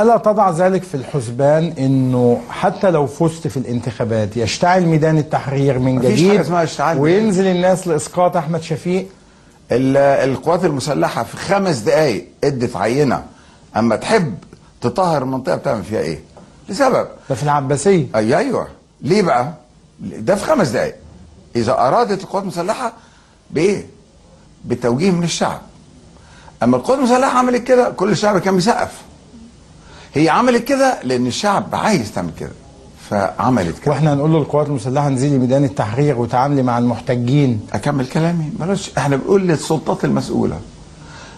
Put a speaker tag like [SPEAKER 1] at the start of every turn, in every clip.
[SPEAKER 1] ألا تضع ذلك في الحسبان أنه حتى لو فزت في الانتخابات يشتعل ميدان التحرير من جديد وينزل الناس لإسقاط أحمد شفيق؟
[SPEAKER 2] القوات المسلحة في 5 دقايق ادت عينة أما تحب تطهر المنطقة بتعمل فيها إيه؟ لسبب.
[SPEAKER 1] ده في العباسية.
[SPEAKER 2] أيوه. ليه بقى؟ ده في 5 دقايق. إذا أرادت القوات المسلحة بإيه؟ بتوجيه من الشعب. أما القوات المسلحة عملت كده كل الشعب كان بيسقف. هي عملت كده لأن الشعب عايز تعمل كده فعملت كده.
[SPEAKER 1] واحنا هنقول له القوات المسلحة انزلي ميدان التحرير وتعاملي مع المحتجين.
[SPEAKER 2] أكمل كلامي؟ بلاش، احنا بنقول للسلطات المسؤولة،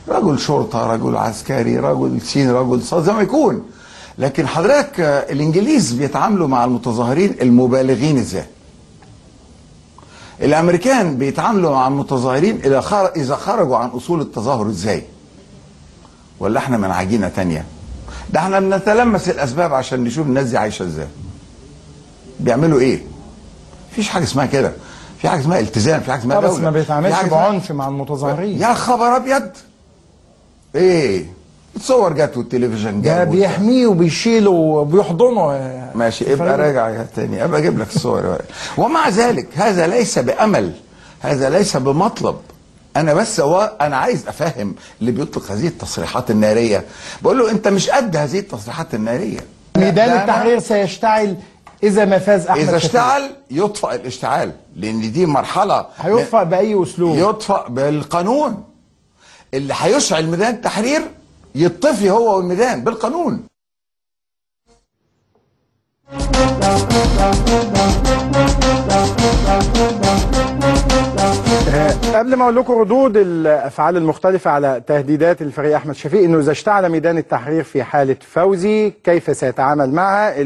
[SPEAKER 2] رجل شرطة، رجل عسكري، رجل سين، رجل صاد، زي ما يكون. لكن حضرتك الإنجليز بيتعاملوا مع المتظاهرين المبالغين إزاي؟ الأمريكان بيتعاملوا مع المتظاهرين إذا خرجوا عن أصول التظاهر إزاي؟ ولا احنا من عجينة تانية؟ ده احنا بنتلمس الأسباب عشان نشوف الناس دي عايشة إزاي. بيعملوا إيه؟ مفيش حاجة اسمها كده. في حاجة اسمها التزام، في حاجة اسمها دولة.
[SPEAKER 1] بس ما بيتعاملش بعنف مع المتظاهرين.
[SPEAKER 2] يا خبر أبيض! إيه؟ الصور جت والتلفزيون جاب.
[SPEAKER 1] ده بيحميه وبيشيله وبيحضنه.
[SPEAKER 2] ماشي، ابقى راجع تاني، ابقى اجيب لك الصور. ومع ذلك هذا ليس بأمل، هذا ليس بمطلب. انا بس انا عايز افهم اللي بيطلق هذه التصريحات الناريه، بقول له انت مش قد هذه التصريحات الناريه.
[SPEAKER 1] ميدان التحرير سيشتعل اذا ما فاز احمد
[SPEAKER 2] اذا اشتعل يطفأ الاشتعال، لان دي مرحله.
[SPEAKER 1] هيطفأ باي اسلوب؟
[SPEAKER 2] يطفأ بالقانون. اللي هيشعل ميدان التحرير يطفي هو والميدان بالقانون.
[SPEAKER 1] قبل ما اقول لكم ردود الافعال المختلفه على تهديدات الفريق احمد شفيق، انه اذا اشتعل ميدان التحرير في حاله فوزي كيف سيتعامل معها.